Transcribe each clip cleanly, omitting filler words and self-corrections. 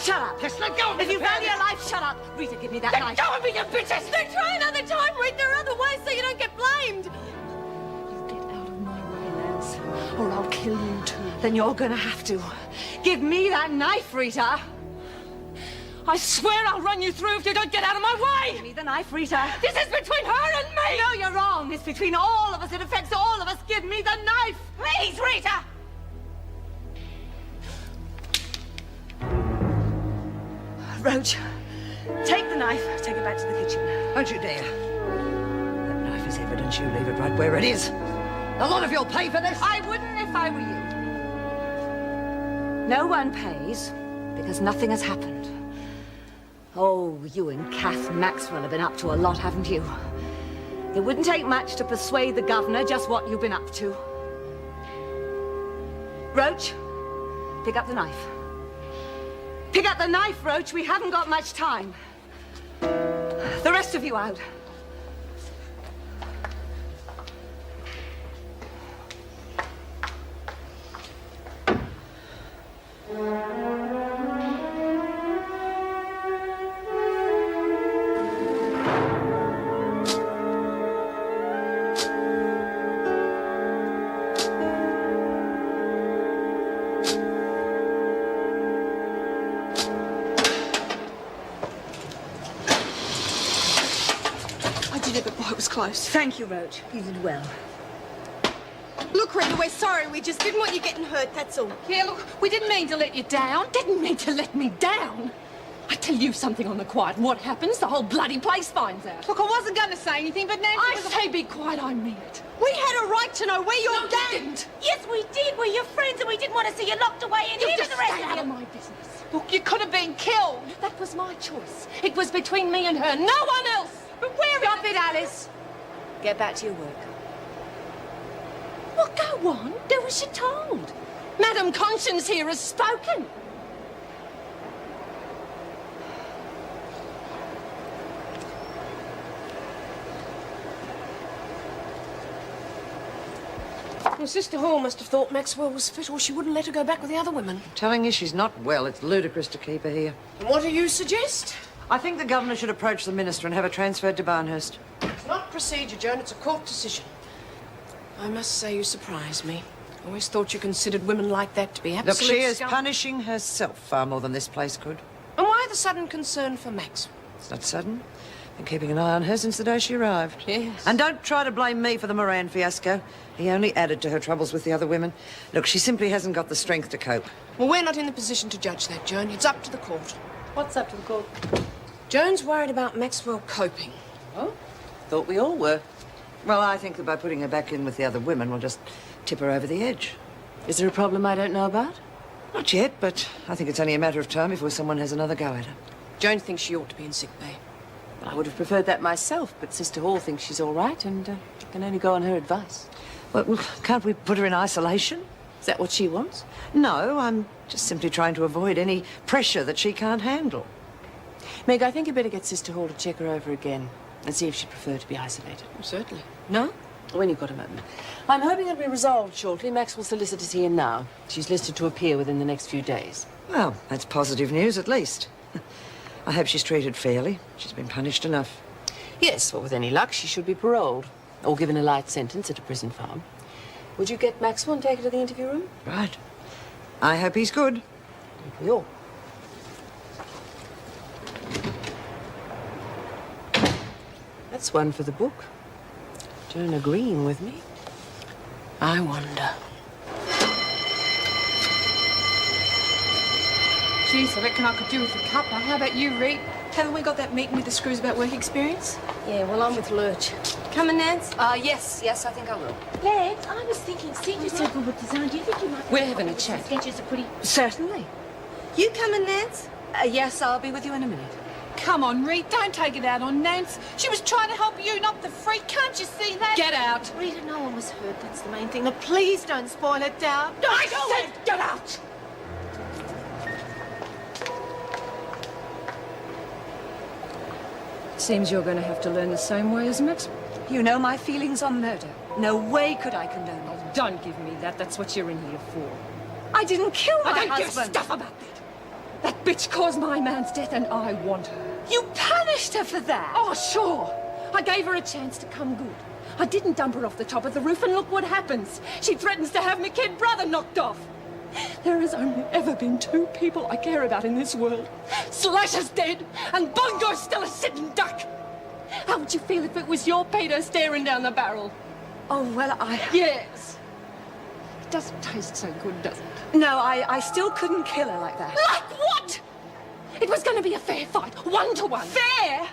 shut up. Just let go of me. If you value your life, shut up. Rita, give me that knife. Let go of me, you bitches! Then try another time, Rita. There are other ways so you don't get blamed. You get out of my way, Nance, or I'll kill you too. Then you're gonna have to. Give me that knife, Rita. I swear I'll run you through if you don't get out of my way! Give me the knife, Rita. This is between her and me! No, you're wrong. It's between all of us. It affects all of us. Give me the knife. Please, Rita! Roach, take the knife. Take it back to the kitchen. Don't you dare. That knife is evidence. You leave it right where it is. A lot of you'll pay for this. I wouldn't if I were you. No one pays because nothing has happened. Oh, you and Kath Maxwell have been up to a lot, haven't you? It wouldn't take much to persuade the governor just what you've been up to. Roach, pick up the knife. Pick up the knife, Roach. We haven't got much time. The rest of you out. Close. Thank you, Roach. You did well. Look, Rita, we're sorry. We just didn't want you getting hurt, that's all. Yeah, look, we didn't mean to let you down. Didn't mean to let me down. I tell you something on the quiet. What happens, the whole bloody place finds out. Look, I wasn't going to say anything, but Nancy... I say be quiet, I mean it. We had a right to know where you're going. We didn't. Yes, we did. We're your friends, and we didn't want to see you locked away in here just for the rest stay of out you. of my business. Look, you could have been killed. That was my choice. It was between me and her, no one else. But where... Stop it, Alice. Get back to your work. Well, go on. Do as you're told. Madam Conscience here has spoken. Well, Sister Hall must have thought Maxwell was fit, or she wouldn't let her go back with the other women. I'm telling you, she's not well. It's ludicrous to keep her here. And what do you suggest? I think the governor should approach the minister and have her transferred to Barnhurst. It's not procedure, Joan. It's a court decision. I must say you surprise me. I always thought you considered women like that to be absolute Look, she is scum. punishing herself far more than this place could. And why the sudden concern for Maxwell? It's not sudden. Been keeping an eye on her since the day she arrived. Yes. And don't try to blame me for the Moran fiasco. He only added to her troubles with the other women. Look, she simply hasn't got the strength to cope. Well, we're not in the position to judge that, Joan. It's up to the court. What's up to the court? Joan's worried about Maxwell coping. Oh? Thought we all were. Well, I think that by putting her back in with the other women, we'll just tip her over the edge. Is there a problem I don't know about? Not yet, but I think it's only a matter of time before someone has another go at her. Joan thinks she ought to be in sick bay. I would have preferred that myself, but Sister Hall thinks she's all right and can only go on her advice. Well, can't we put her in isolation? Is that what she wants? No, I'm just simply trying to avoid any pressure that she can't handle. Meg, I think you better get Sister Hall to check her over again and see if she'd prefer to be isolated. Certainly. No? When you've got a moment. I'm hoping it'll be resolved shortly. Maxwell's solicitor's here now. She's listed to appear within the next few days. Well, that's positive news, at least. I hope she's treated fairly. She's been punished enough. Yes, well, with any luck, she should be paroled or given a light sentence at a prison farm. Would you get Maxwell and take her to the interview room? Right. I hope he's good. We all. That's one for the book. Joan agreeing with me. I wonder. Jeez, I reckon I could do with a cuppa. How about you, Reet? Haven't we got that meeting with the screws about work experience? Yeah, well, I'm with Lurch. Coming, Nance? Yes, I think I will. Legs, I was thinking, Steve, so good with design. Do you think you might... We're having a chat. Sketches are pretty... Certainly. You coming, Nance? Yes, I'll be with you in a minute. Come on, Reet, don't take it out on Nance. She was trying to help you, not the freak. Can't you see that? Get out. Rita, no one was hurt. That's the main thing. Now, please don't spoil it down. I said get out! Seems you're going to have to learn the same way as Max. You know my feelings on murder. No way could I condone it. Oh, don't give me that. That's what you're in here for. I didn't kill my I don't husband. give stuff about that. That bitch caused my man's death and I want her. You punished her for that! Oh, sure. I gave her a chance to come good. I didn't dump her off the top of the roof, and look what happens. She threatens to have my kid brother knocked off. There has only ever been 2 people I care about in this world. Slasher's dead, and Bongo's still a sitting duck. How would you feel if it was your Peter staring down the barrel? Oh, well, Yes. It doesn't taste so good, does it? No, I still couldn't kill her like that. Like what? It was going to be a fair fight, 1-to-1. Fair?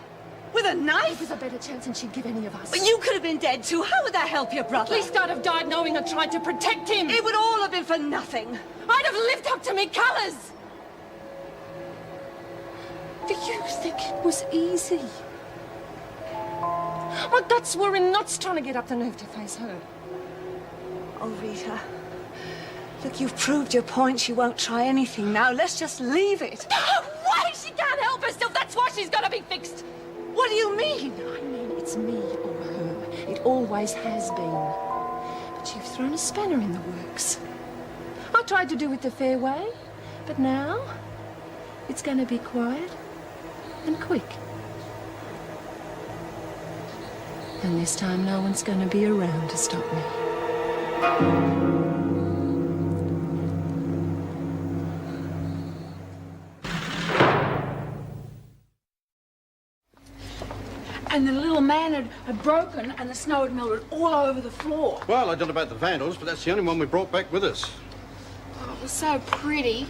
With a It knife? was a better chance than she'd give any of us. But you could have been dead too. How would that help your brother? At least I'd have died knowing I tried to protect him. It would all have been for nothing. I'd have lived up to me colours. Do you think it was easy? My guts were in knots trying to get up the nerve to face her. Oh, Rita. Look, you've proved your point. She won't try anything now. Let's just leave it. Why? She can't help herself. That's why she's got to be fixed. What do you mean? I mean, it's me or her. It always has been. But you've thrown a spanner in the works. I tried to do it the fair way, but now it's going to be quiet and quick. And this time no one's going to be around to stop me. And the little man had broken and the snow had melted all over the floor. Well, I don't know about the vandals, but that's the only one we brought back with us. Oh, it was so pretty.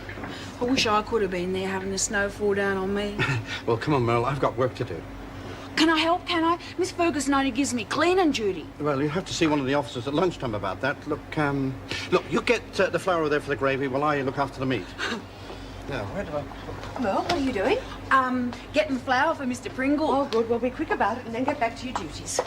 I wish I could have been there having the snow fall down on me. Well, come on, Merle, I've got work to do. Can I help, can I? Miss Ferguson only gives me cleaning duty. Well, you have to see one of the officers at lunchtime about that. Look, you get the flour there for the gravy while I look after the meat. Now, where do I... Well, what are you doing? Getting flour for Mr. Pringle. Oh, good. Well, be quick about it and then get back to your duties.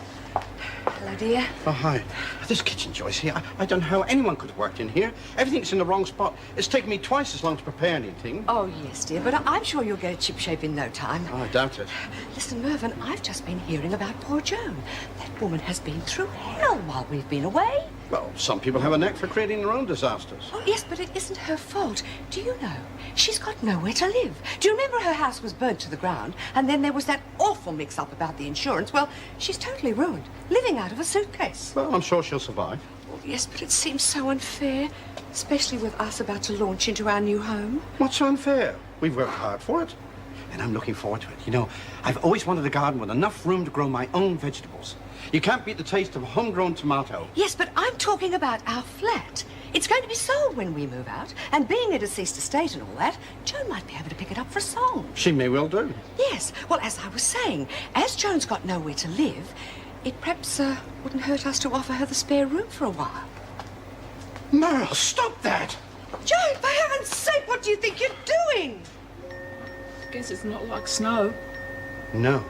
Hello, dear. Oh, hi. This kitchen, Joyce, here, I don't know how anyone could have worked in here. Everything's in the wrong spot. It's taken me twice as long to prepare anything. Oh, yes, dear, but I'm sure you'll get it shipshape in no time. Oh, I doubt it. Listen, Mervyn, I've just been hearing about poor Joan. That woman has been through hell while we've been away. Well, some people have a knack for creating their own disasters. Oh, yes, but it isn't her fault. Do you know? She's got nowhere to live. Do you remember her house was burnt to the ground? And then there was that awful mix-up about the insurance. Well, she's totally ruined, living out of a suitcase. Well, I'm sure she'll survive. Oh, yes, but it seems so unfair, especially with us about to launch into our new home. What's so unfair? We've worked hard for it. And I'm looking forward to it. You know, I've always wanted a garden with enough room to grow my own vegetables. You can't beat the taste of a homegrown tomato. Yes, but I'm talking about our flat. It's going to be sold when we move out, and being a deceased estate and all that, Joan might be able to pick it up for a song. She may well do. Yes, well, as I was saying, as Joan's got nowhere to live, it perhaps wouldn't hurt us to offer her the spare room for a while. Merle, stop that! Joan, for heaven's sake, what do you think you're doing? I guess it's not like snow. No.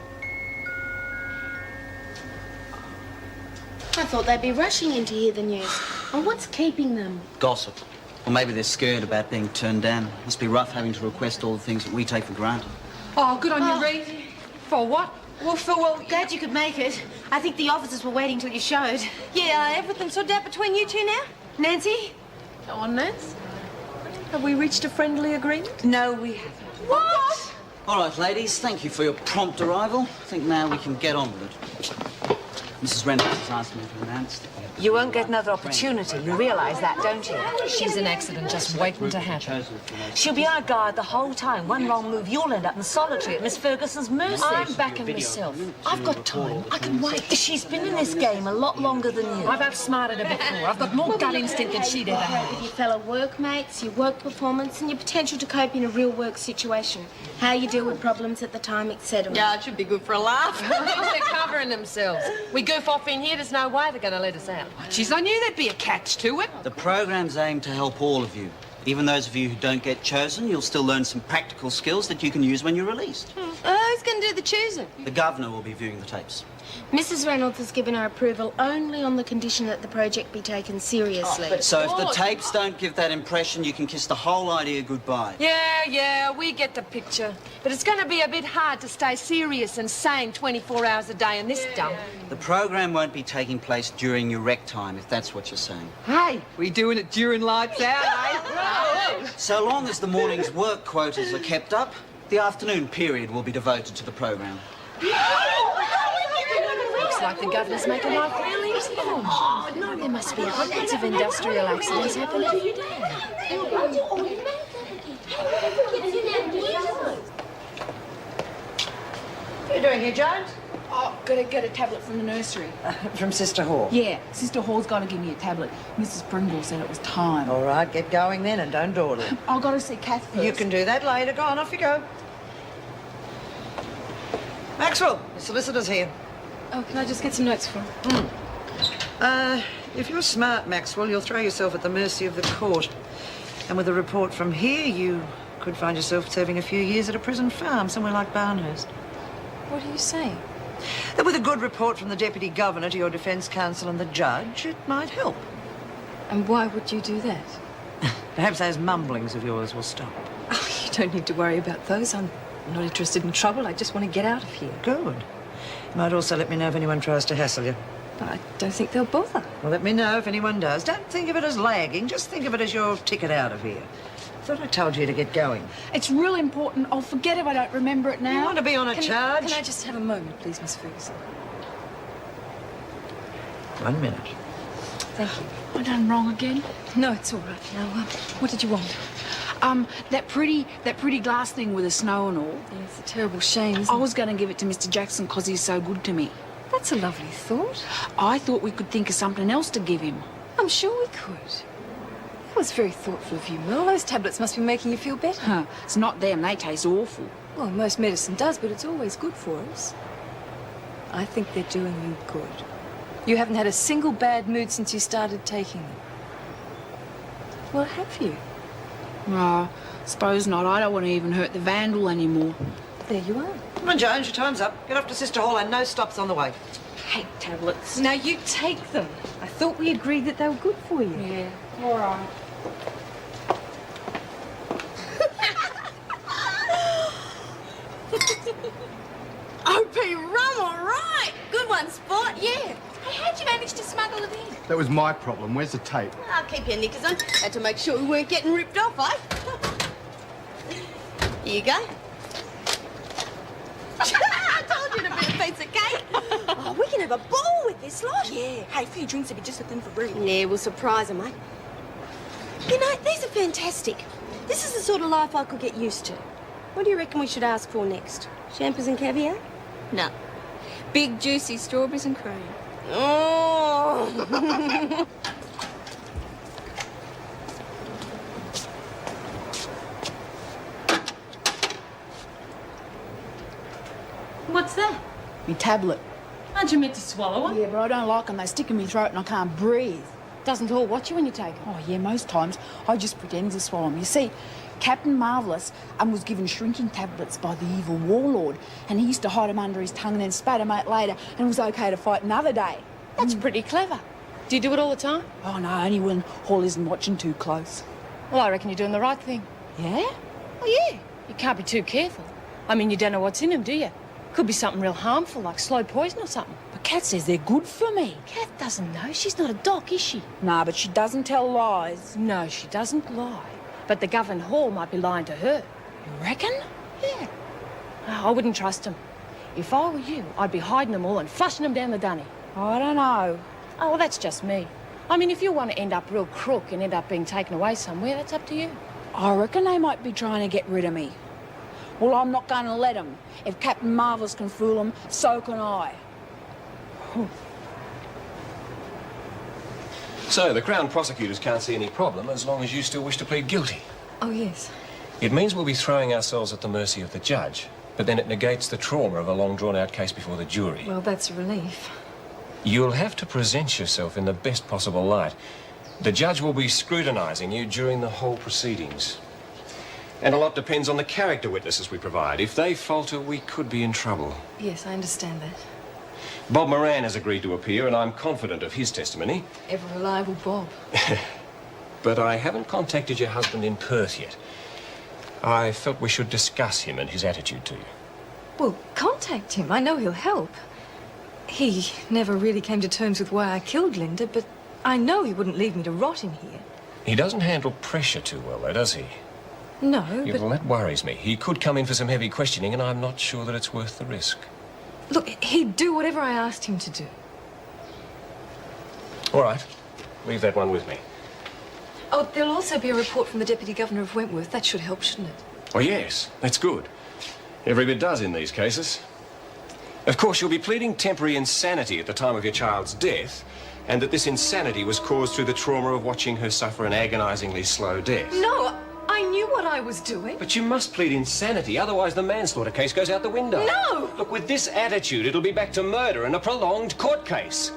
I thought they'd be rushing in to hear the news. And what's keeping them? Gossip. Or maybe they're scared about being turned down. Must be rough having to request all the things that we take for granted. Oh, good on you, Reed. For what? Glad you could make it. I think the officers were waiting till you showed. Yeah, everything's sorted out between you two now? Nancy? Go on, Nance. Have we reached a friendly agreement? No, we haven't. What? All right, ladies, thank you for your prompt arrival. I think now we can get on with it. Mrs. Reynolds has asked me to announce that You won't get another opportunity. You realise that, don't you? She's an accident just waiting to happen. She'll be our guard the whole time. One wrong move, you'll end up in solitary at Miss Ferguson's mercy. I'm backing myself. I've got time. I can wait. She's been in this game a lot longer than you. I've outsmarted her before. I've got more gut instinct than she'd ever had. With your fellow workmates, your work performance, and your potential to cope in a real work situation. How you deal with problems at the time, etc. Yeah, it should be good for a laugh. They're covering themselves. We goof off in here, there's no way they're going to let us out. Jeez, I knew there'd be a catch to it. the program's aimed to help all of you. Even those of you who don't get chosen, you'll still learn some practical skills that you can use when you're released. Who's going to do the choosing? The governor will be viewing the tapes. Mrs. Reynolds has given her approval only on the condition that the project be taken seriously. So if the tapes don't give that impression, you can kiss the whole idea goodbye. Yeah, we get the picture. But it's going to be a bit hard to stay serious and sane 24 hours a day in this dump. The program won't be taking place during your rec time, if that's what you're saying. Hey, we doing it during lights out, eh? So long as the morning's work quotas are kept up, the afternoon period will be devoted to the program. Looks like the governor's making life real easy for them. No, there must be hundreds of industrial accidents happening every day. What are you doing here, Jones? Oh, gotta get a tablet from the nursery. From Sister Hall. Yeah, Sister Hall's gotta give me a tablet. Mrs. Pringle said it was time. All right, get going then and don't dawdle. I've got to see Kath first. You can do that later. Go on, off you go. Maxwell, the solicitor's here. Oh, can I just get some notes for him? If you're smart, Maxwell, you'll throw yourself at the mercy of the court. And with a report from here, you could find yourself serving a few years at a prison farm somewhere like Barnhurst. What are you saying? That with a good report from the Deputy Governor to your defence counsel and the judge, it might help. And why would you do that? Perhaps those mumblings of yours will stop. Oh, you don't need to worry about those. I'm not interested in trouble. I just want to get out of here. Good. You might also let me know if anyone tries to hassle you. But I don't think they'll bother. Well, let me know if anyone does. Don't think of it as lagging. Just think of it as your ticket out of here. Thought I told you to get going. It's real important. I'll forget if I don't remember it now. You want to be on a charge? Can I just have a moment, please, Miss Ferguson? 1 minute. Thank you. I done wrong again. No, it's all right. Now, what did you want? That pretty glass thing with the snow and all. Yeah, it's a terrible shame, isn't I it? was going to give it to Mr. Jackson because he's so good to me. That's a lovely thought. I thought we could think of something else to give him. I'm sure we could. That was very thoughtful of you, Merle. Those tablets must be making you feel better. Huh, it's not them. They taste awful. Well, most medicine does, but it's always good for us. I think they're doing you good. You haven't had a single bad mood since you started taking them. Well, have you? No, suppose not. I don't want to even hurt the vandal anymore. There you are. Come on, Jones, your time's up. Get off to Sister Hall and no stops on the way. Hate tablets. Now you take them. I thought we agreed that they were good for you. Yeah, all right. OP rum, all right. Good one, Sport, yeah. Hey, how'd you manage to smuggle it in? That was my problem. Where's the tape? I'll keep your knickers on. Had to make sure we weren't getting ripped off, eh? Here you go. I told you to be a piece of cake. Oh, we can have a ball with this lot. Yeah. Hey, a few drinks if you just a thing for Bree. Yeah, we'll surprise them, mate. You know, these are fantastic. This is the sort of life I could get used to. What do you reckon we should ask for next? Champers and caviar? No. Big, juicy strawberries and cream. Oh! What's that? Me tablet. Aren't you meant to swallow one? Yeah, but I don't like them. They stick in my throat and I can't breathe. Doesn't all watch you when you take them. Oh, yeah, most times I just pretend to swallow them. You see, Captain Marvellous was given shrinking tablets by the evil warlord, and he used to hide them under his tongue and then spat them out later, and it was okay to fight another day. That's pretty clever. Do you do it all the time? Oh, no, only when Hall isn't watching too close. Well, I reckon you're doing the right thing. Yeah? Oh, yeah. You can't be too careful. I mean, you don't know what's in them, do you? Could be something real harmful, like slow poison or something. But Kat says they're good for me. Kath doesn't know. She's not a doc, is she? Nah, but she doesn't tell lies. No, she doesn't lie. But the Governor Hall might be lying to her. You reckon? Yeah. Oh, I wouldn't trust him. If I were you, I'd be hiding them all and flushing them down the dunny. I don't know. Oh, well, that's just me. I mean, if you want to end up real crook and end up being taken away somewhere, that's up to you. I reckon they might be trying to get rid of me. Well, I'm not going to let them. If Captain Marvellous can fool them, so can I. So, the Crown prosecutors can't see any problem as long as you still wish to plead guilty. Oh, yes. It means we'll be throwing ourselves at the mercy of the judge, but then it negates the trauma of a long drawn-out case before the jury. Well, that's a relief. You'll have to present yourself in the best possible light. The judge will be scrutinising you during the whole proceedings. And a lot depends on the character witnesses we provide. If they falter, we could be in trouble. Yes, I understand that. Bob Moran has agreed to appear, and I'm confident of his testimony. Ever reliable Bob. But I haven't contacted your husband in Perth yet. I felt we should discuss him and his attitude to you. Well, contact him. I know he'll help. He never really came to terms with why I killed Linda, but I know he wouldn't leave me to rot in here. He doesn't handle pressure too well, though, does he? No, Yeah, but... well, that worries me. He could come in for some heavy questioning, and I'm not sure that it's worth the risk. Look, he'd do whatever I asked him to do. All right. Leave that one with me. Oh, there'll also be a report from the Deputy Governor of Wentworth. That should help, shouldn't it? Oh, yes. That's good. Every bit does in these cases. Of course, you'll be pleading temporary insanity at the time of your child's death, and that this insanity was caused through the trauma of watching her suffer an agonisingly slow death. No, I knew what I was doing. But you must plead insanity, otherwise the manslaughter case goes out the window. No! Look, with this attitude, it'll be back to murder and a prolonged court case.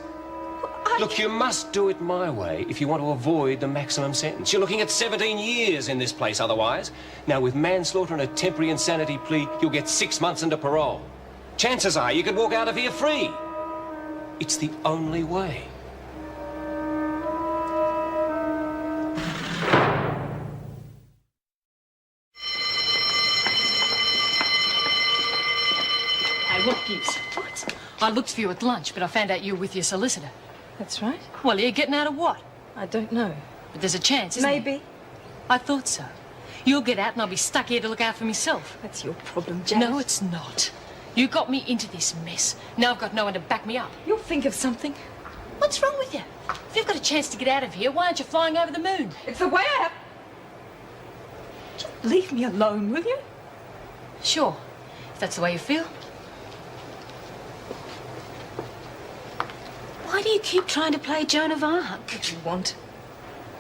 Look, you must do it my way if you want to avoid the maximum sentence. You're looking at 17 years in this place otherwise. Now, with manslaughter and a temporary insanity plea, you'll get 6 months into parole. Chances are you could walk out of here free. It's the only way. Hey, what gives? What? I looked for you at lunch, but I found out you were with your solicitor. That's right. Well, you're getting out of what? I don't know. But there's a chance, isn't there? Maybe. I thought so. You'll get out and I'll be stuck here to look out for myself. That's your problem, Janet. No, it's not. You got me into this mess. Now I've got no one to back me up. You'll think of something. What's wrong with you? If you've got a chance to get out of here, why aren't you flying over the moon? It's the way I have... Just leave me alone, will you? Sure, if that's the way you feel. Why do you keep trying to play Joan of Arc? What do you want?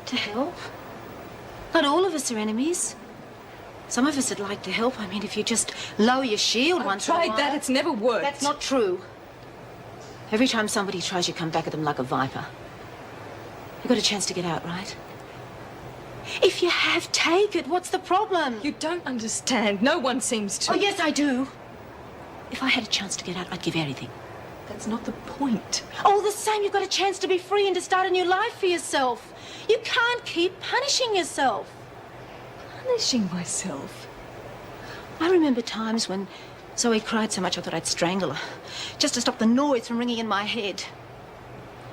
To help? Not all of us are enemies. Some of us would like to help. I mean, if you just lower your shield once in a while. I've tried that. It's never worked. That's not true. Every time somebody tries, you come back at them like a viper. You got a chance to get out, right? If you have, take it. What's the problem? You don't understand. No one seems to. Oh, yes, I do. If I had a chance to get out, I'd give everything. That's not the point. All the same, you've got a chance to be free and to start a new life for yourself. You can't keep punishing yourself. Punishing myself? I remember times when Zoe cried so much I thought I'd strangle her, just to stop the noise from ringing in my head.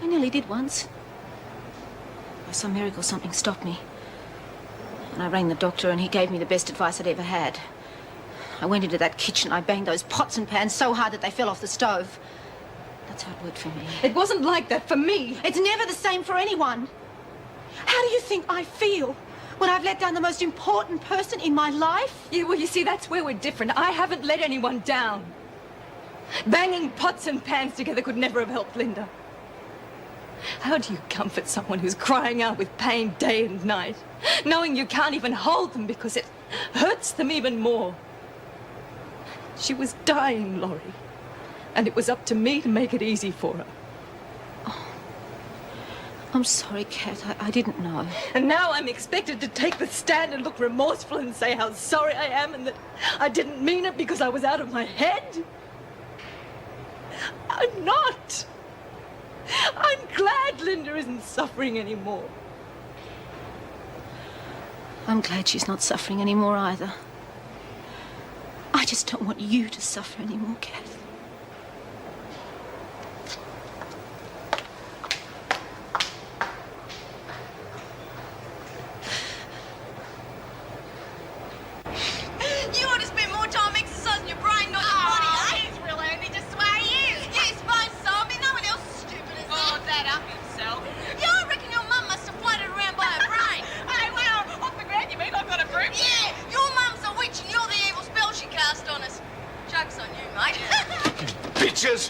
I nearly did once. By some miracle, something stopped me. And I rang the doctor and he gave me the best advice I'd ever had. I went into that kitchen, I banged those pots and pans so hard that they fell off the stove. That's how it worked for me. It wasn't like that for me. It's never the same for anyone. How do you think I feel when I've let down the most important person in my life? Yeah, well, you see, that's where we're different. I haven't let anyone down. Banging pots and pans together could never have helped Linda. How do you comfort someone who's crying out with pain day and night, knowing you can't even hold them because it hurts them even more? She was dying, Laurie, and it was up to me to make it easy for her. Oh, I'm sorry, Kat. I didn't know. And now I'm expected to take the stand and look remorseful and say how sorry I am and that I didn't mean it because I was out of my head? I'm not. I'm glad Linda isn't suffering anymore. I'm glad she's not suffering anymore either. I just don't want you to suffer anymore, Kath. You ought to spend more time exercising your brain, not your body, eh? He's really only just the way he is. Yeah, I suppose so. I mean, no one else is stupid as Oh, that. that up himself. Yeah, I reckon your mum must have floated around by her brain. Hey, well, off the ground you mean I've got a broom? Yeah, your mum's a witch and you're the evil spell she cast on us. Joke's on you, mate. Bitches!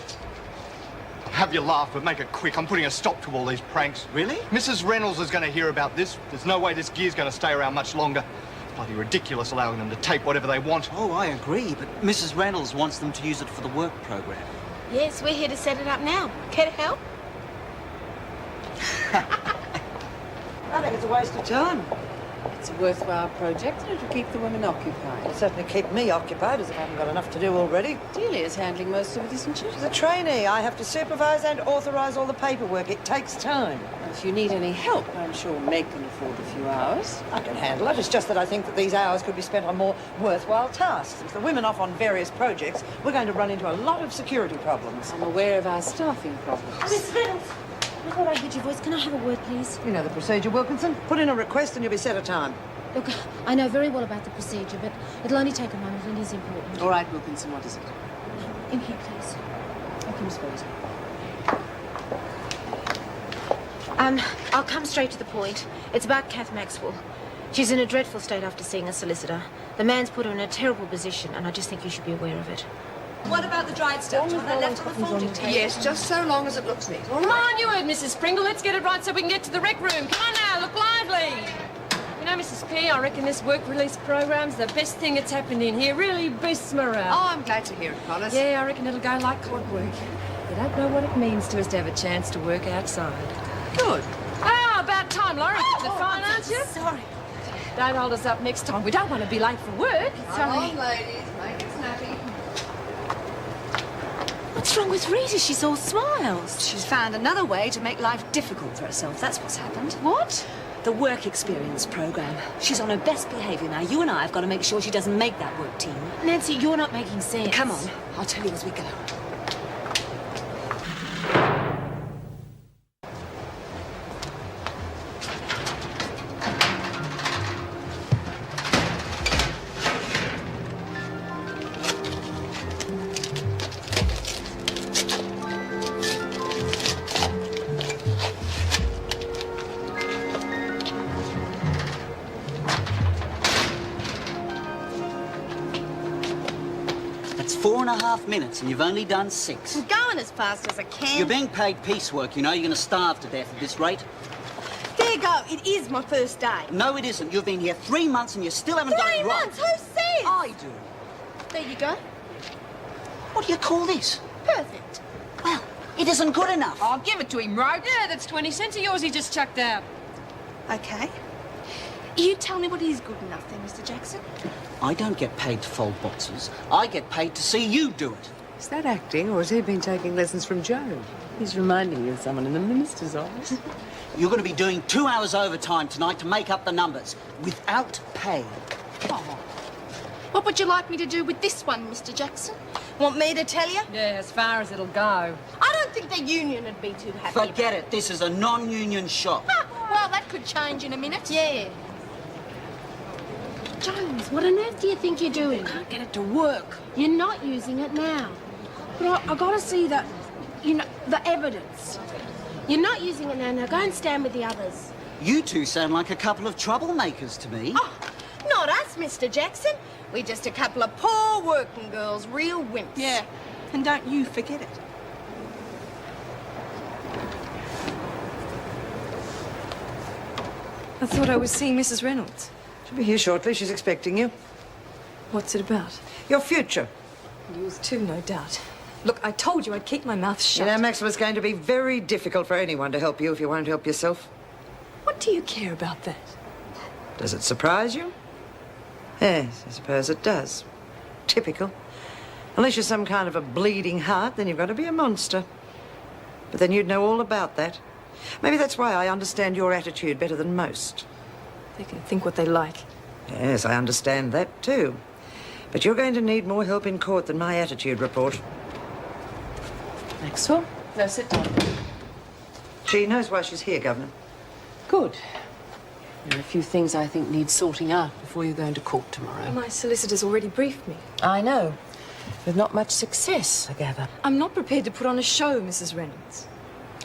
Have your laugh, but make it quick. I'm putting a stop to all these pranks. Really? Mrs. Reynolds is going to hear about this. There's no way this gear's going to stay around much longer. It's bloody ridiculous allowing them to tape whatever they want. Oh, I agree, but Mrs. Reynolds wants them to use it for the work program. Yes, we're here to set it up now. Care to help? I think it's a waste of time. It's a worthwhile project and it'll keep the women occupied. It'll certainly keep me occupied, as if I haven't got enough to do already. Delia's handling most of it, isn't she? She's a trainee. I have to supervise and authorise all the paperwork. It takes time. If you need any help, I'm sure Meg can afford a few hours. I can handle it. It's just that I think that these hours could be spent on more worthwhile tasks. With the women off on various projects, we're going to run into a lot of security problems. I'm aware of our staffing problems. Miss Reynolds, I thought I heard your voice. Can I have a word, please? You know the procedure, Wilkinson. Put in a request and you'll be set a time. Look, I know very well about the procedure, but it'll only take a moment and it is important. All right, Wilkinson, what is it? In here, please. Okay, Miss Rose. I'll come straight to the point. It's about Kath Maxwell. She's in a dreadful state after seeing a solicitor. The man's put her in a terrible position, and I just think you should be aware of it. What about the dried stuff? John, that left on the folding table? Yes, just so long as it looks neat. Come on, you heard Mrs. Pringle. Let's get it right so we can get to the rec room. Come on now, look lively. You know, Mrs. P, I reckon this work release program's the best thing that's happened in here. Really boosts morale. Oh, I'm glad to hear it, Collis. Yeah, I reckon it'll go like clockwork. You don't know what it means to us to have a chance to work outside. Good. Ah, about time, Laurie. You're fine, aren't you? Sorry. Don't hold us up next time. We don't want to be late for work. Come on, ladies, make it snappy. What's wrong with Rita? She's all smiles. She's found another way to make life difficult for herself. That's what's happened. What? The work experience program. She's on her best behaviour now. You and I have got to make sure she doesn't make that work team. Nancy, you're not making sense. Come on, I'll tell you as we go. That's 4.5 minutes and you've only done 6. I'm going as fast as I can. You're being paid piecework, you know. You're going to starve to death at this rate. There you go. It is my first day. No, it isn't. You've been here 3 months and you still haven't done it 3 right. months? Who says? I do. There you go. What do you call this? Perfect. Well, it isn't good enough. I'll give it to him, Rogue. Yeah, that's 20 cents of yours he just chucked out. Okay. You tell me what is good enough then, Mr. Jackson. I don't get paid to fold boxes. I get paid to see you do it. Is that acting, or has he been taking lessons from Joan? He's reminding me of someone in the minister's office. You're going to be doing 2 hours overtime tonight to make up the numbers, without pay. Oh. What would you like me to do with this one, Mr. Jackson? Want me to tell you? Yeah, as far as it'll go. I don't think the union would be too happy. Forget it. This is a non-union shop. Well, that could change in a minute. Yeah. Jones, what on earth do you think you're doing? Can't get it to work. You're not using it now. But I gotta see the, the evidence. You're not using it now. Now go and stand with the others. You two sound like a couple of troublemakers to me. Oh, not us, Mr. Jackson. We're just a couple of poor working girls, real wimps. Yeah, and don't you forget it. I thought I was seeing Mrs. Reynolds. She'll be here shortly. She's expecting you. What's it about? Your future. Yours too, no doubt. Look, I told you I'd keep my mouth shut. You know, Maxwell, it's going to be very difficult for anyone to help you if you won't help yourself. What do you care about that? Does it surprise you? Yes, I suppose it does. Typical. Unless you're some kind of a bleeding heart, then you've got to be a monster. But then you'd know all about that. Maybe that's why I understand your attitude better than most. They can think what they like. Yes, I understand that too. But you're going to need more help in court than my attitude report. Maxwell? No, sit down. She knows why she's here, Governor. Good. There are a few things I think need sorting out before you go into court tomorrow. My solicitor's already briefed me. I know. With not much success, I gather. I'm not prepared to put on a show, Mrs. Reynolds.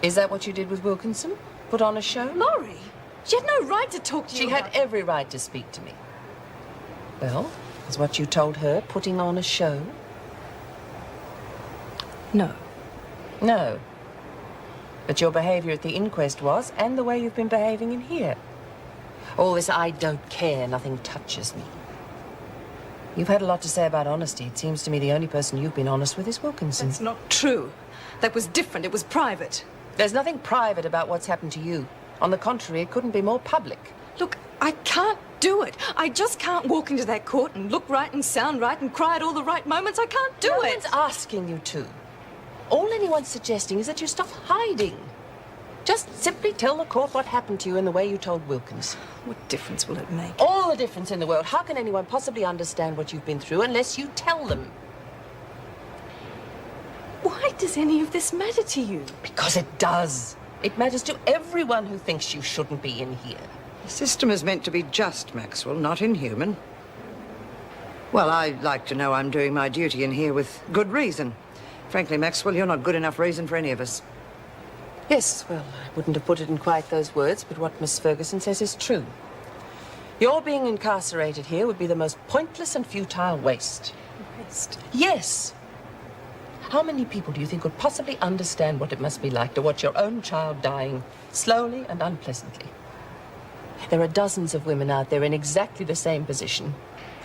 Is that what you did with Wilkinson? Put on a show? Laurie, she had no right to talk to you. She had every right to speak to me. Well, is what you told her putting on a show? No. No. But your behaviour at the inquest was, and the way you've been behaving in here. All this I don't care, nothing touches me. You've had a lot to say about honesty. It seems to me the only person you've been honest with is Wilkinson. That's not true. That was different. It was private. There's nothing private about what's happened to you. On the contrary, it couldn't be more public. Look, I can't do it. I just can't walk into that court and look right and sound right and cry at all the right moments. I can't do No it. one's asking you to. All anyone's suggesting is that you stop hiding. Just simply tell the court what happened to you in the way you told Wilkins. What difference will it make? All the difference in the world. How can anyone possibly understand what you've been through unless you tell them? Why does any of this matter to you? Because it does. It matters to everyone who thinks you shouldn't be in here. The system is meant to be just, Maxwell, not inhuman. Well, I like to know I'm doing my duty in here with good reason. Frankly, Maxwell, you're not good enough reason for any of us. Yes, well, I wouldn't have put it in quite those words, but what Miss Ferguson says is true. Your being incarcerated here would be the most pointless and futile waste. Waste? Yes. How many people do you think would possibly understand what it must be like to watch your own child dying slowly and unpleasantly? There are dozens of women out there in exactly the same position.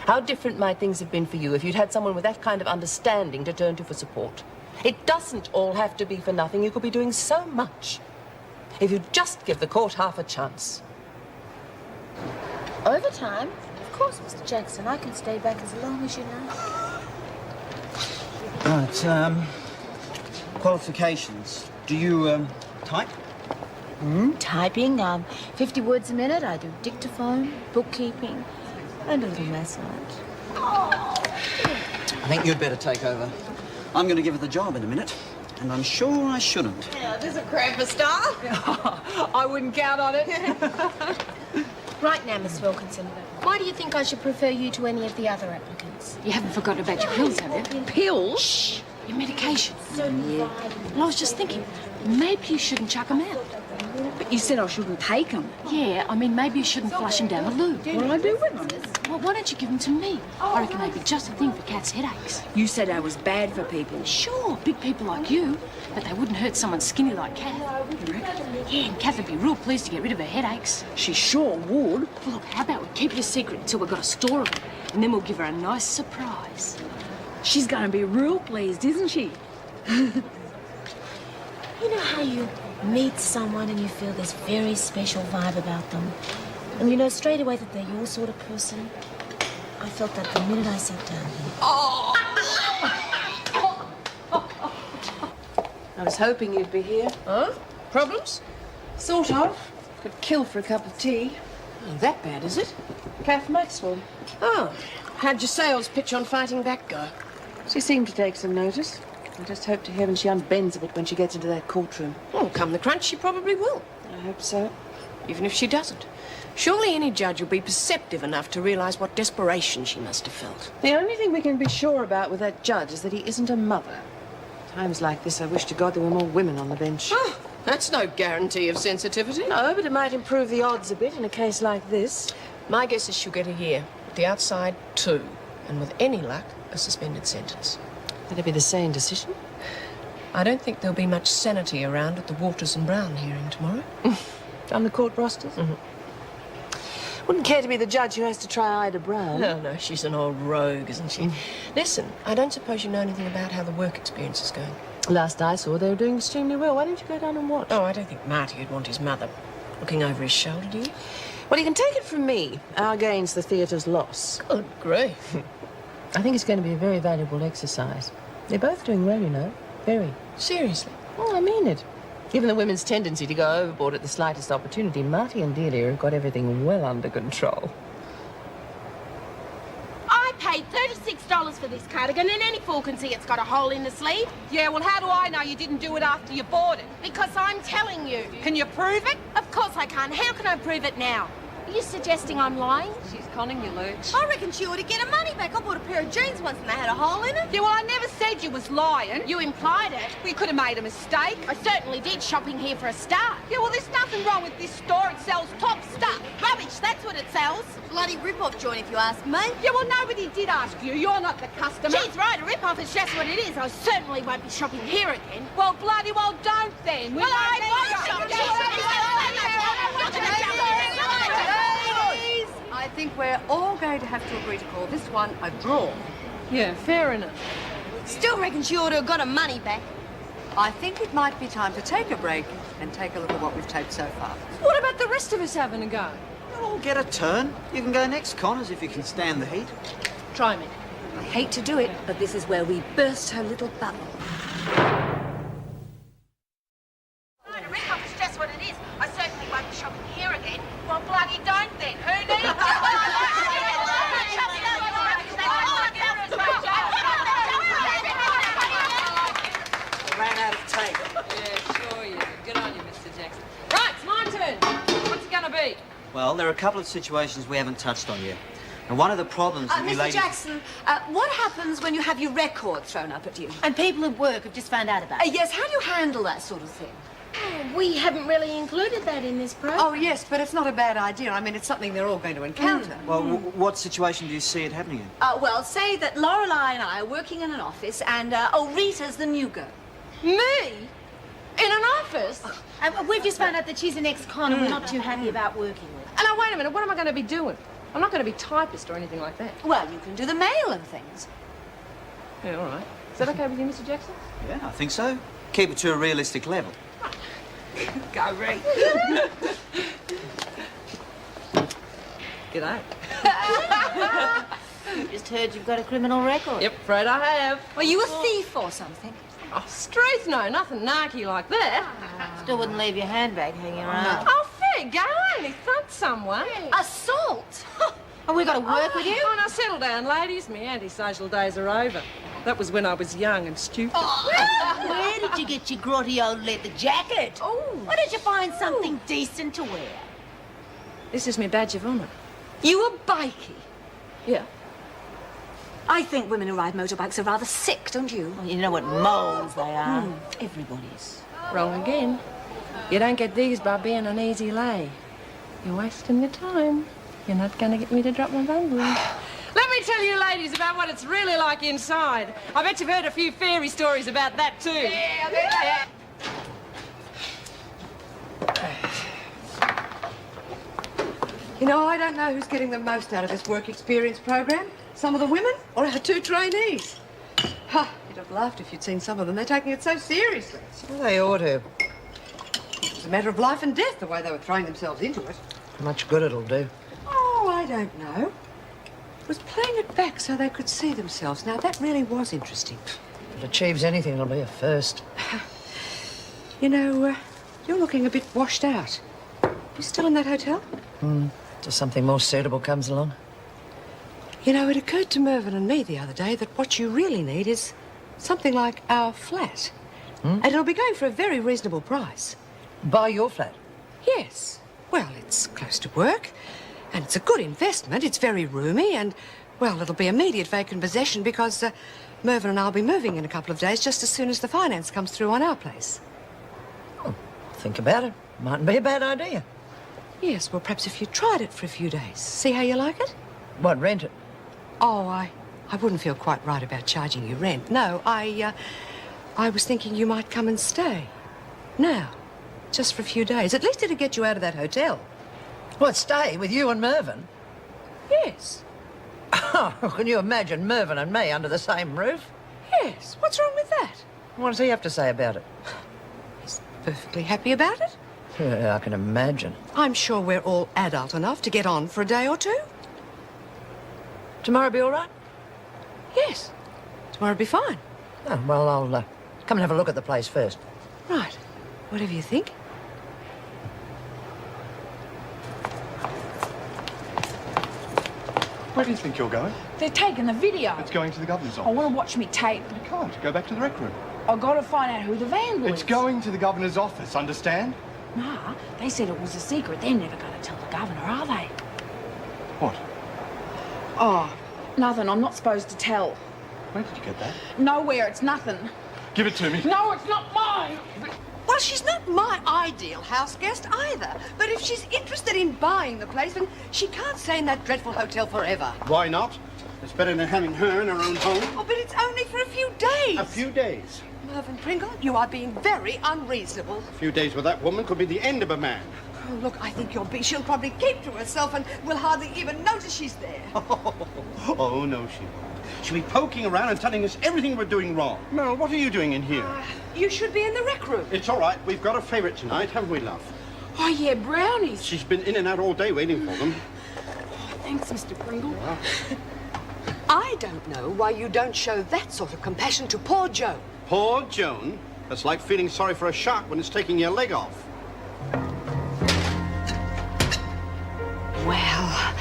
How different might things have been for you if you'd had someone with that kind of understanding to turn to for support? It doesn't all have to be for nothing. You could be doing so much if you just give the court half a chance. Overtime? Of course, Mr. Jackson. I can stay back as long as you like. Right, qualifications. Do you, type? Typing, 50 words a minute. I do dictaphone, bookkeeping, and a little massage. I think you'd better take over. I'm going to give her the job in a minute, and I'm sure I shouldn't. Yeah, there's a crab for start. I wouldn't count on it. Right now, Miss Wilkinson, why do you think I should prefer you to any of the other applicants? You haven't forgotten about your pills, have you? Pills? Shh. Your medication. Yeah. Well, I was just thinking, maybe you shouldn't chuck them out. But you said I shouldn't take them. Yeah, I mean, maybe you shouldn't flush them down the loo. What'll I do with them? Well, why don't you give them to me? I reckon they'd be just the thing for Kath's headaches. You said I was bad for people. Sure, big people like you, but they wouldn't hurt someone skinny like Kath. You reckon? Yeah, and Kath would be real pleased to get rid of her headaches. She sure would. Well, look, how about we keep your secret until we've got a store of them, and then we'll give her a nice surprise. She's going to be real pleased, isn't she? You know how you meet someone and you feel this very special vibe about them? And you know straight away that they're your sort of person? I felt that the minute I sat down here. I was hoping you'd be here. Huh? Problems? Sort of. Could kill for a cup of tea. Oh, that bad, is it? Kath Maxwell. Oh, how'd your sales pitch on fighting back go? She seemed to take some notice. I just hope to heaven she unbends a bit when she gets into that courtroom. Well, come the crunch, she probably will. I hope so. Even if she doesn't. Surely any judge will be perceptive enough to realise what desperation she must have felt. The only thing we can be sure about with that judge is that he isn't a mother. Times like this, I wish to God there were more women on the bench. Oh, that's no guarantee of sensitivity. No, but it might improve the odds a bit in a case like this. My guess is she'll get a year. At the outside, 2. And with any luck, a suspended sentence. That'd be the sane decision. I don't think there'll be much sanity around at the Waters and Brown hearing tomorrow. On the court rosters? Wouldn't care to be the judge who has to try Ida Brown. No, she's an old rogue, isn't she? Listen, I don't suppose you know anything about how the work experience is going. Last I saw, they were doing extremely well. Why don't you go down and watch? Oh, I don't think Marty would want his mother looking over his shoulder, do you? Well, you can take it from me. Our gain's the theatre's loss. Good grief. I think it's going to be a very valuable exercise. They're both doing well, you know. Very. Seriously? Oh, I mean it. Given the women's tendency to go overboard at the slightest opportunity, Marty and Delia have got everything well under control. I paid $36 for this cardigan, and any fool can see it's got a hole in the sleeve. Yeah, well, how do I know you didn't do it after you bought it? Because I'm telling you. Can you prove it? Of course I can. How can I prove it now? Are you suggesting I'm lying? She's conning you, Lurch. I reckon she ought to get her money back. I bought a pair of jeans once and they had a hole in it. Yeah, well, I never said you was lying. You implied it. We could have made a mistake. I certainly did, shopping here for a start. Yeah, well, there's nothing wrong with this store. It sells top stuff. Rubbish, that's what it sells. Bloody rip-off joint, if you ask me. Yeah, well, nobody did ask you. You're not the customer. She's right, a rip-off is just what it is. I certainly won't be shopping here again. Well, bloody well don't then. Well, I won't shop I think we're all going to have to agree to call this one a draw. Yeah, fair enough. Still reckon she ought to have got her money back. I think it might be time to take a break and take a look at what we've taped so far. What about the rest of us having a go? I'll get a turn. You can go next, Connors, if you can stand the heat. Try me. I hate to do it, but this is where we burst her little bubble. It's just what it is. I certainly won't be shopping here again. Well, bloody don't then. Who needs it? Ran out of tape. Yeah, sure you. Good on you, Mr. Jackson. Right, it's my turn. What's it gonna be? Well, there are a couple of situations we haven't touched on yet. And one of the problems that you Mr. ladies... Jackson, what happens when you have your record thrown up at you? And people at work have just found out about it. Yes, how do you handle that sort of thing? Oh, we haven't really included that in this program. Oh, yes, but it's not a bad idea. I mean, it's something they're all going to encounter. Well, what situation do you see it happening in? Well, say that Lorelei and I are working in an office and, Rita's the new girl. Me? In an office? We've just found out that she's an ex-con and we're not too happy about working with her. And now, wait a minute, what am I going to be doing? I'm not going to be typist or anything like that. Well, you can do the mail and things. Yeah, all right. Is that okay with you, Mr. Jackson? Yeah, I think so. Keep it to a realistic level. Go, Ray. G'day. Just heard you've got a criminal record. Yep, afraid I have. Were you a thief or something? Oh, Struth, no, nothing narky like that. Still wouldn't leave your handbag hanging around. Oh, fair go. I only thumped someone. Assault? And we got to work with you? Oh, now settle down, ladies. My antisocial days are over. That was when I was young and stupid. Where did you get your grotty old leather jacket? Oh. Why did you find something decent to wear? This is my badge of honour. You were bikey. Yeah. I think women who ride motorbikes are rather sick, don't you? Well, you know what moles they are. Everybody's. Wrong again. You don't get these by being an easy lay. You're wasting your time. You're not going to get me to drop my bundle. Let me tell you, ladies, about what it's really like inside. I bet you've heard a few fairy stories about that, too. Yeah, I You know, I don't know who's getting the most out of this work experience program. Some of the women or our two trainees. Ha, you'd have laughed if you'd seen some of them. They're taking it so seriously. Well, they ought to. It's a matter of life and death, the way they were throwing themselves into it. How much good it'll do. Oh, I don't know. It was playing it back so they could see themselves. Now, that really was interesting. If it achieves anything, it'll be a first. You know, you're looking a bit washed out. You still in that hotel? Till something more suitable comes along. You know, it occurred to Mervyn and me the other day that what you really need is something like our flat. And it'll be going for a very reasonable price. Buy your flat? Yes. Well, it's close to work, and it's a good investment. It's very roomy, and, well, it'll be immediate vacant possession because Mervyn and I'll be moving in a couple of days just as soon as the finance comes through on our place. Oh, think about it. Mightn't be a bad idea. Yes, well, perhaps if you tried it for a few days, see how you like it? What, rent it? Oh, I wouldn't feel quite right about charging you rent. No, I was thinking you might come and stay. Now, just for a few days. At least it'd get you out of that hotel. What, stay with you and Mervyn? Yes. Oh, can you imagine Mervyn and me under the same roof? Yes. What's wrong with that? What does he have to say about it? He's perfectly happy about it. Yeah, I can imagine. I'm sure we're all adult enough to get on for a day or two. Tomorrow be all right? Yes. Tomorrow'll be fine. Oh, well, I'll come and have a look at the place first. Right. Whatever you think. Where do you think you're going? They're taking the video. It's going to the governor's I office. want to watch me tape. You can't. Go back to the rec room. I've got to find out who the vandal is. It's going to the governor's office, understand? Nah, they said it was a secret. They're never going to tell the governor, are they? What? Oh, nothing. I'm not supposed to tell. Where did you get that? Nowhere. It's nothing. Give it to me. No, it's not mine. Well, she's not my ideal house guest either. But if she's interested in buying the place, then she can't stay in that dreadful hotel forever. Why not? It's better than having her in her own home. Oh, but it's only for a few days. A few days. Mervyn Pringle, you are being very unreasonable. A few days with that woman could be the end of a man. Oh, look, I think she'll probably keep to herself and will hardly even notice she's there. Oh, no, she won't. She'll be poking around and telling us everything we're doing wrong. Merle, what are you doing in here? You should be in the rec room. It's all right. We've got a favourite tonight, haven't we, love? Oh, yeah, brownies. She's been in and out all day waiting for them. Thanks, Mr. Pringle. I don't know why you don't show that sort of compassion to poor Joe. Poor Joan? That's like feeling sorry for a shark when it's taking your leg off. Well,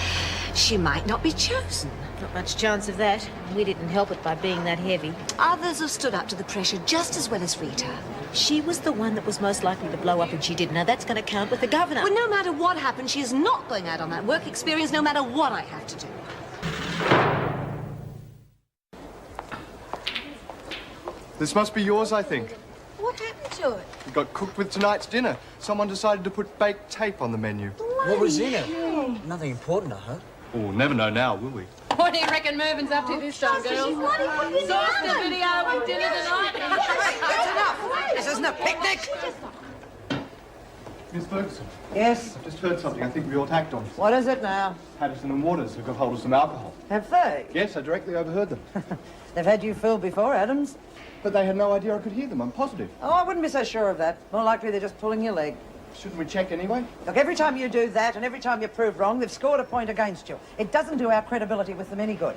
she might not be chosen. Not much chance of that. We didn't help it by being that heavy. Others have stood up to the pressure just as well as Rita. She was the one that was most likely to blow up, and she didn't. Now, that's going to count with the governor. Well, no matter what happens, she is not going out on that work experience, no matter what I have to do. This must be yours, I think. What happened to it? It got cooked with tonight's dinner. Someone decided to put baked tape on the menu. What was in it? Nothing important, I hope. Oh, we'll never know now, will we? What do you reckon Mervin's up to this time, girls? Sauce the video with dinner tonight. That's enough. This isn't a picnic. Miss Ferguson, Yes? I've just heard something I think we ought to act on. What is it now? Patterson and Waters have got hold of some alcohol. Have they? Yes, I directly overheard them. They've had you fooled before, Adams. But they had no idea I could hear them, I'm positive. Oh, I wouldn't be so sure of that. More likely they're just pulling your leg. Shouldn't we check anyway? Look, every time you do that and every time you prove wrong, they've scored a point against you. It doesn't do our credibility with them any good.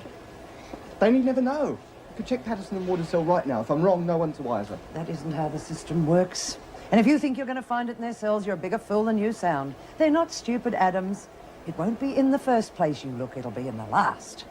They need never know. You could check Patterson and Waters' cell right now. If I'm wrong, no one's the wiser. That isn't how the system works. And if you think you're going to find it in their cells, you're a bigger fool than you sound. They're not stupid, Adams. It won't be in the first place you look, it'll be in the last.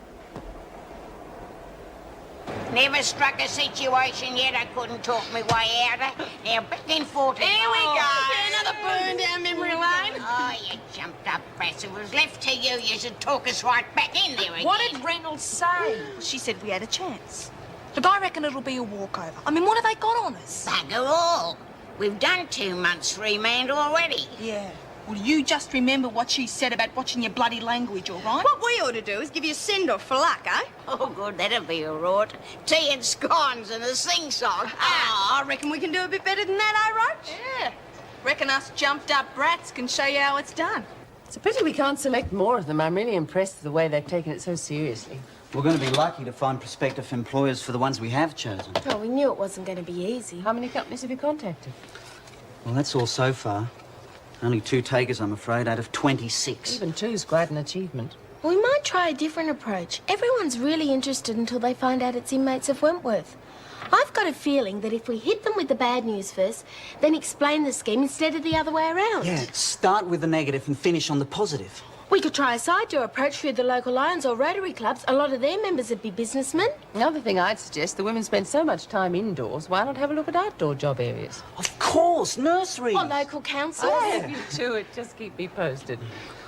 Never struck a situation yet I couldn't talk my way out of. Now, back in 14... Here we go. Another burn down memory lane. Oh, you jumped up, Bass. It was left to you. You should talk us right back in there again. What did Reynolds say? She said we had a chance. Look, I reckon it'll be a walkover. I mean, what have they got on us? Bugger all. We've done 2 months remand already. Yeah. Well, you just remember what she said about watching your bloody language, all right? What we ought to do is give you a send-off for luck, eh? Oh, good, that'll be all right. Tea and scones and a sing-song. I reckon we can do a bit better than that, eh, Roach? Yeah. Reckon us jumped-up brats can show you how it's done. It's a pity we can't select more of them. I'm really impressed with the way they've taken it so seriously. We're going to be lucky to find prospective employers for the ones we have chosen. Oh, we knew it wasn't going to be easy. How many companies have you contacted? Well, that's all so far. Only 2 takers, I'm afraid, out of 26. Even 2's quite an achievement. We might try a different approach. Everyone's really interested until they find out it's inmates of Wentworth. I've got a feeling that if we hit them with the bad news first, then explain the scheme instead of the other way around. Yeah, start with the negative and finish on the positive. We could try a side door approach through the local Lions or Rotary clubs. A lot of their members would be businessmen. Another thing I'd suggest, the women spend so much time indoors, why not have a look at outdoor job areas? Of course, nurseries. Or local councils. Oh, you do it. Just keep me posted.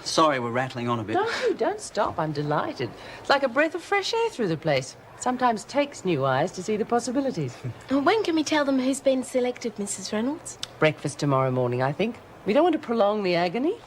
Sorry, we're rattling on a bit. No, don't stop. I'm delighted. It's like a breath of fresh air through the place. Sometimes takes new eyes to see the possibilities. When can we tell them who's been selected, Mrs. Reynolds? Breakfast tomorrow morning, I think. We don't want to prolong the agony.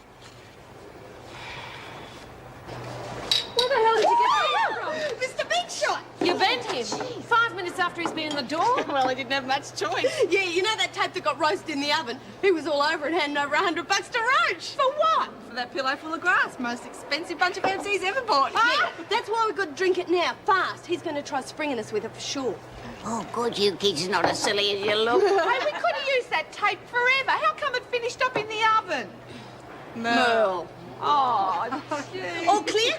Where the hell did you get that from? Mr. Big Shot! You bent him. 5 minutes after he's been in the door. Well, he didn't have much choice. Yeah, you know that tape that got roasted in the oven? He was all over it, handing over $100 to Roach. For what? For that pillow full of grass. Most expensive bunch of MCs ever bought. Yeah, that's why we've got to drink it now, fast. He's going to try springing us with it for sure. Oh, good, you kids are not as silly as you look. Hey, we could have used that tape forever. How come it finished up in the oven? Merle. Oh, gee. All clear?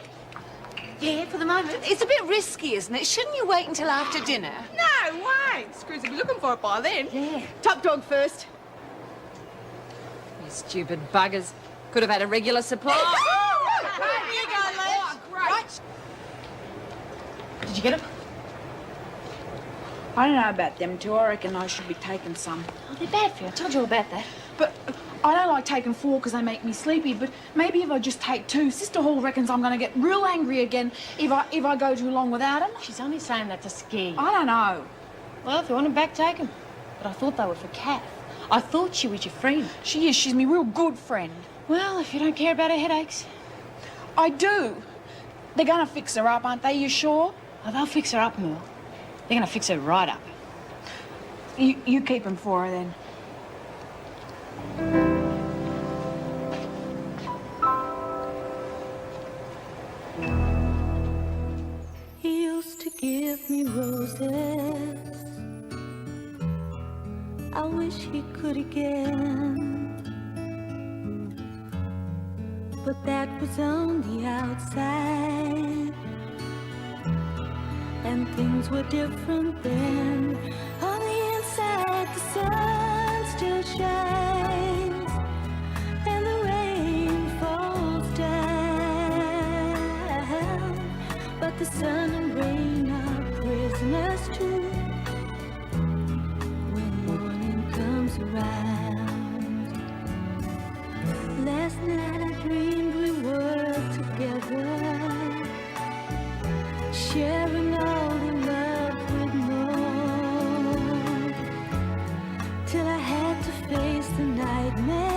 Yeah, for the moment. It's a bit risky, isn't it? Shouldn't you wait until after dinner? No way. Screws will be looking for it by then. Yeah. Top dog first. You stupid buggers. Could have had a regular supply. Here you go, lads. Oh, great. Right. Did you get it? I don't know about them two. I reckon I should be taking some. Oh, they're bad for you. I told you all about that. But I don't like taking 4 because they make me sleepy. But maybe if I just take 2, Sister Hall reckons I'm going to get real angry again if I go too long without them. She's only saying that to scare you. I don't know. Well, if you want them back, take them. But I thought they were for Kath. I thought she was your friend. She is. She's my real good friend. Well, if you don't care about her headaches. I do. They're going to fix her up, aren't they? You sure? Oh, they'll fix her up, Merle. They're going to fix her right up. You keep them for her, then. He used to give me roses. I wish he could again. but that was on the outside. And things were different then. On the inside, the sun still shines, and the rain falls down. But the sun and rain are prisoners too when morning comes around. Last night I dreamed we were together, sharing all the love we'd known, till I had to face the nightmare.